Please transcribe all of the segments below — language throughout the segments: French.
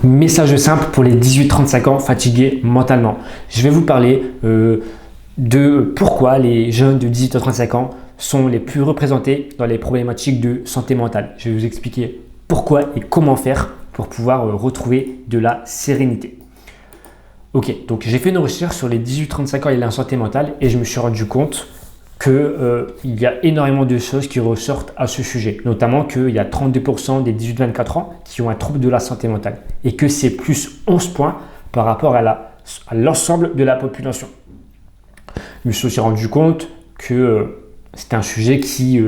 Message simple pour les 18-35 ans fatigués mentalement. Je vais vous parler de pourquoi les jeunes de 18 à 35 ans sont les plus représentés dans les problématiques de santé mentale. Je vais vous expliquer pourquoi et comment faire pour pouvoir retrouver de la sérénité. Ok, donc j'ai fait une recherche sur les 18-35 ans et la santé mentale et je me suis rendu compte qu'il y a énormément de choses qui ressortent à ce sujet, notamment qu'il y a 32% des 18-24 ans qui ont un trouble de la santé mentale et que c'est plus 11 points par rapport à l'ensemble de la population. Je me suis aussi rendu compte que c'était un sujet qui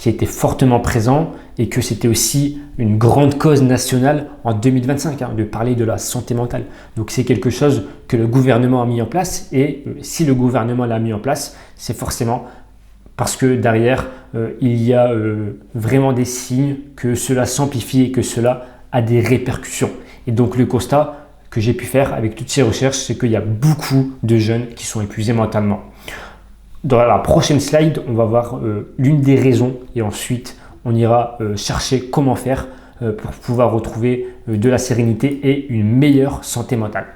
était fortement présent et que c'était aussi une grande cause nationale en 2025, de parler de la santé mentale. Donc c'est quelque chose que le gouvernement a mis en place et si le gouvernement l'a mis en place, c'est forcément parce que derrière, il y a vraiment des signes que cela s'amplifie et que cela a des répercussions. Et donc le constat que j'ai pu faire avec toutes ces recherches, c'est qu'il y a beaucoup de jeunes qui sont épuisés mentalement. Dans la prochaine slide, on va voir l'une des raisons et ensuite on ira chercher comment faire pour pouvoir retrouver de la sérénité et une meilleure santé mentale.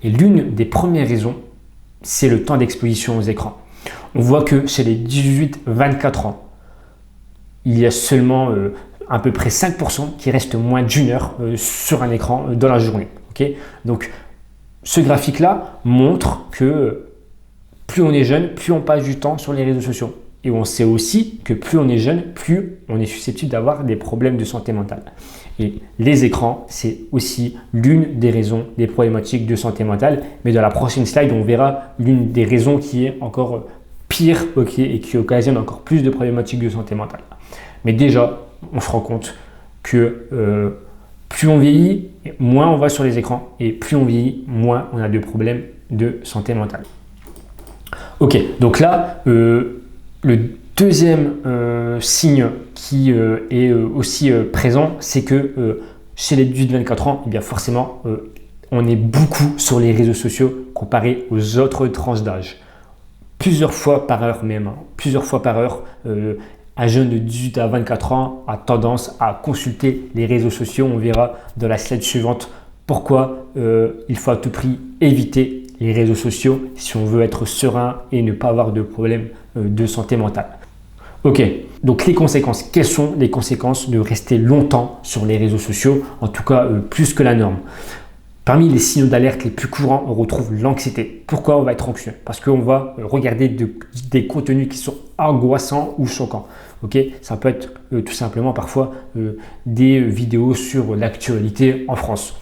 Et l'une des premières raisons, c'est le temps d'exposition aux écrans. On voit que chez les 18-24 ans, il y a seulement à peu près 5% qui restent moins d'une heure sur un écran dans la journée. Okay, donc ce graphique-là montre que plus on est jeune, plus on passe du temps sur les réseaux sociaux. Et on sait aussi que plus on est jeune, plus on est susceptible d'avoir des problèmes de santé mentale. Et les écrans, c'est aussi l'une des raisons des problématiques de santé mentale. Mais dans la prochaine slide, on verra l'une des raisons qui est encore pire et qui occasionne encore plus de problématiques de santé mentale. Mais déjà, on se rend compte que plus on vieillit, moins on va sur les écrans. Et plus on vieillit, moins on a de problèmes de santé mentale. Ok, donc là, le deuxième signe qui est aussi présent, c'est que chez les 18-24 ans, eh bien forcément, on est beaucoup sur les réseaux sociaux comparé aux autres tranches d'âge. Plusieurs fois par heure même, un jeune de 18 à 24 ans a tendance à consulter les réseaux sociaux. On verra dans la slide suivante pourquoi il faut à tout prix éviter les réseaux sociaux si on veut être serein et ne pas avoir de problème de santé mentale. Ok, donc les conséquences. Quelles sont les conséquences de rester longtemps sur les réseaux sociaux, en tout cas plus que la norme? Parmi les signaux d'alerte les plus courants, on retrouve l'anxiété. Pourquoi on va être anxieux? Parce qu'on va regarder des contenus qui sont angoissants ou choquants. Okay, ça peut être tout simplement parfois des vidéos sur l'actualité en France.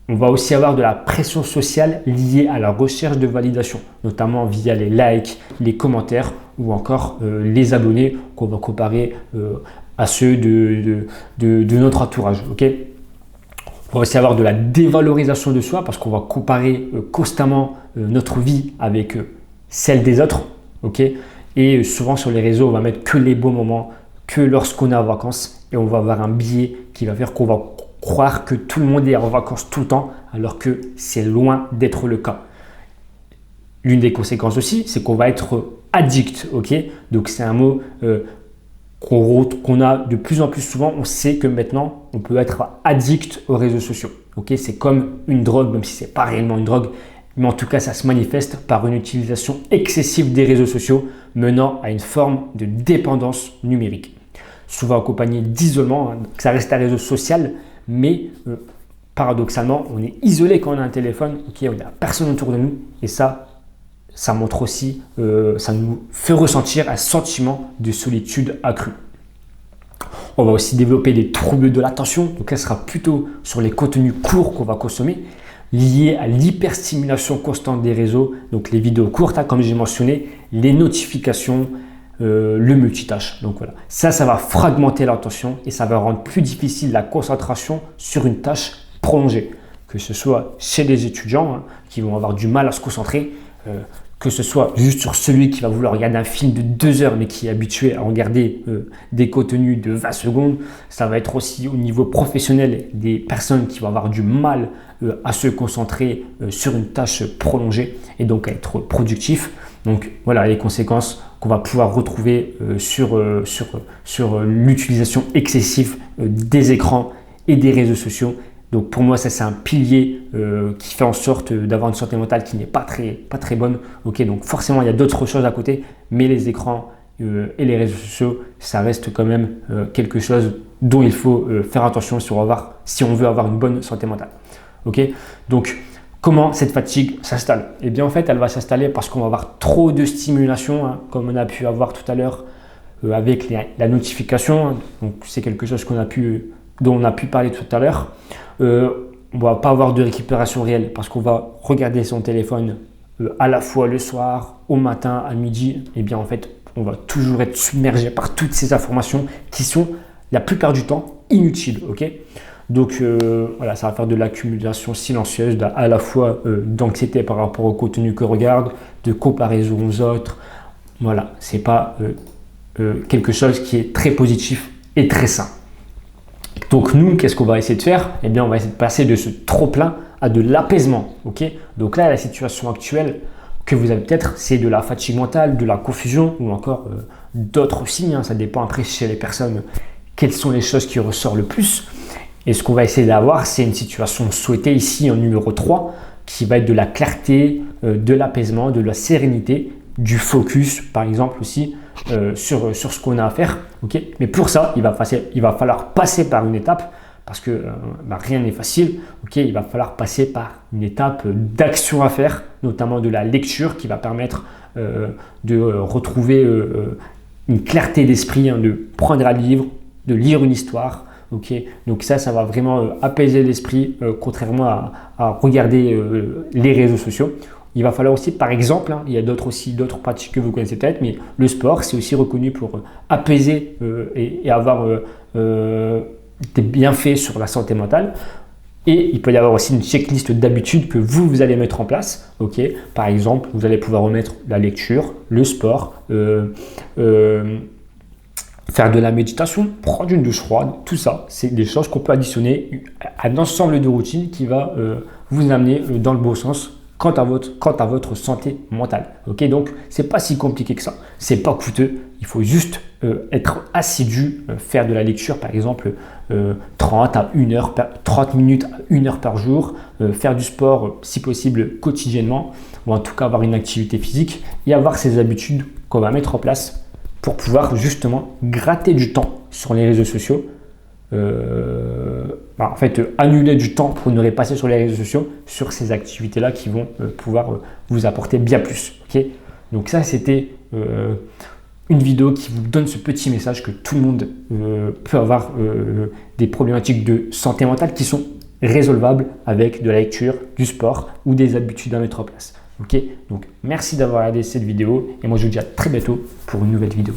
On va aussi avoir de la pression sociale liée à la recherche de validation, notamment via les likes, les commentaires ou encore les abonnés qu'on va comparer à ceux de notre entourage. Okay, on va aussi avoir de la dévalorisation de soi parce qu'on va comparer constamment notre vie avec celle des autres. Okay, et souvent sur les réseaux, on va mettre que les beaux moments, que lorsqu'on est en vacances et on va avoir un biais qui va faire qu'on va croire que tout le monde est en vacances tout le temps alors que c'est loin d'être le cas. L'une des conséquences aussi, c'est qu'on va être addict. Okay, donc c'est un mot qu'on a de plus en plus souvent. On sait que maintenant, on peut être addict aux réseaux sociaux. Okay, c'est comme une drogue, même si ce n'est pas réellement une drogue. Mais en tout cas, ça se manifeste par une utilisation excessive des réseaux sociaux menant à une forme de dépendance numérique. Souvent accompagnée d'isolement, ça reste un réseau social, mais paradoxalement, on est isolé quand on a un téléphone, okay, on n'a personne autour de nous et ça montre aussi, ça nous fait ressentir un sentiment de solitude accrue. On va aussi développer des troubles de l'attention, donc ça sera plutôt sur les contenus courts qu'on va consommer, liés à l'hyperstimulation constante des réseaux, donc les vidéos courtes, comme j'ai mentionné, les notifications, le multitâche. Donc voilà, ça va fragmenter l'attention et ça va rendre plus difficile la concentration sur une tâche prolongée, que ce soit chez les étudiants qui vont avoir du mal à se concentrer, que ce soit juste sur celui qui va vouloir regarder un film de 2 heures mais qui est habitué à regarder des contenus de 20 secondes. Ça va être aussi au niveau professionnel des personnes qui vont avoir du mal à se concentrer sur une tâche prolongée et donc à être productif. Donc voilà les conséquences qu'on va pouvoir retrouver sur l'utilisation excessive des écrans et des réseaux sociaux Donc pour moi, ça c'est un pilier qui fait en sorte d'avoir une santé mentale qui n'est pas très bonne. Ok, donc forcément, il y a d'autres choses à côté, mais les écrans et les réseaux sociaux, ça reste quand même quelque chose dont il faut faire attention si on veut avoir une bonne santé mentale. Ok, donc comment cette fatigue s'installe? Eh bien en fait, elle va s'installer parce qu'on va avoir trop de stimulation, hein, comme on a pu avoir tout à l'heure avec la notification. Hein. Donc c'est quelque chose dont on a pu parler tout à l'heure. On ne va pas avoir de récupération réelle parce qu'on va regarder son téléphone à la fois le soir, au matin, à midi. Eh bien en fait, on va toujours être submergé par toutes ces informations qui sont la plupart du temps inutiles. Okay, donc voilà, ça va faire de l'accumulation silencieuse, à la fois d'anxiété par rapport au contenu que regarde, de comparaison aux autres. Voilà, c'est pas quelque chose qui est très positif et très sain. Donc nous, qu'est-ce qu'on va essayer de faire? Eh bien, on va essayer de passer de ce trop-plein à de l'apaisement. Okay, donc là, la situation actuelle que vous avez peut-être, c'est de la fatigue mentale, de la confusion ou encore d'autres signes. Hein, ça dépend après chez les personnes quelles sont les choses qui ressortent le plus. Et ce qu'on va essayer d'avoir, c'est une situation souhaitée ici en numéro 3 qui va être de la clarté, de l'apaisement, de la sérénité, du focus par exemple aussi sur ce qu'on a à faire. Okay, mais pour ça, il va falloir passer par une étape parce que rien n'est facile. Okay, il va falloir passer par une étape d'action à faire, notamment de la lecture qui va permettre de retrouver une clarté d'esprit, hein, de prendre un livre, de lire une histoire. Okay, donc ça va vraiment apaiser l'esprit, contrairement à regarder les réseaux sociaux. Il va falloir aussi, par exemple, hein, il y a d'autres pratiques que vous connaissez peut-être, mais le sport, c'est aussi reconnu pour apaiser et avoir des bienfaits sur la santé mentale. Et il peut y avoir aussi une checklist d'habitudes que vous allez mettre en place. Okay, par exemple, vous allez pouvoir remettre la lecture, le sport, faire de la méditation, prendre une douche froide, tout ça, c'est des choses qu'on peut additionner à un ensemble de routines qui va vous amener dans le bon sens quant à votre santé mentale. Okay, donc, c'est pas si compliqué que ça, c'est pas coûteux, il faut juste être assidu, faire de la lecture par exemple 30 minutes à 1 heure par jour, faire du sport si possible quotidiennement, ou en tout cas avoir une activité physique et avoir ces habitudes qu'on va mettre en place pour pouvoir justement gratter du temps sur les réseaux sociaux. En fait, annuler du temps pour ne pas passer sur les réseaux sociaux sur ces activités-là qui vont pouvoir vous apporter bien plus. Okay, donc ça, c'était une vidéo qui vous donne ce petit message que tout le monde peut avoir des problématiques de santé mentale qui sont résolvables avec de la lecture, du sport ou des habitudes à mettre en place. Okay, donc merci d'avoir regardé cette vidéo et moi je vous dis à très bientôt pour une nouvelle vidéo.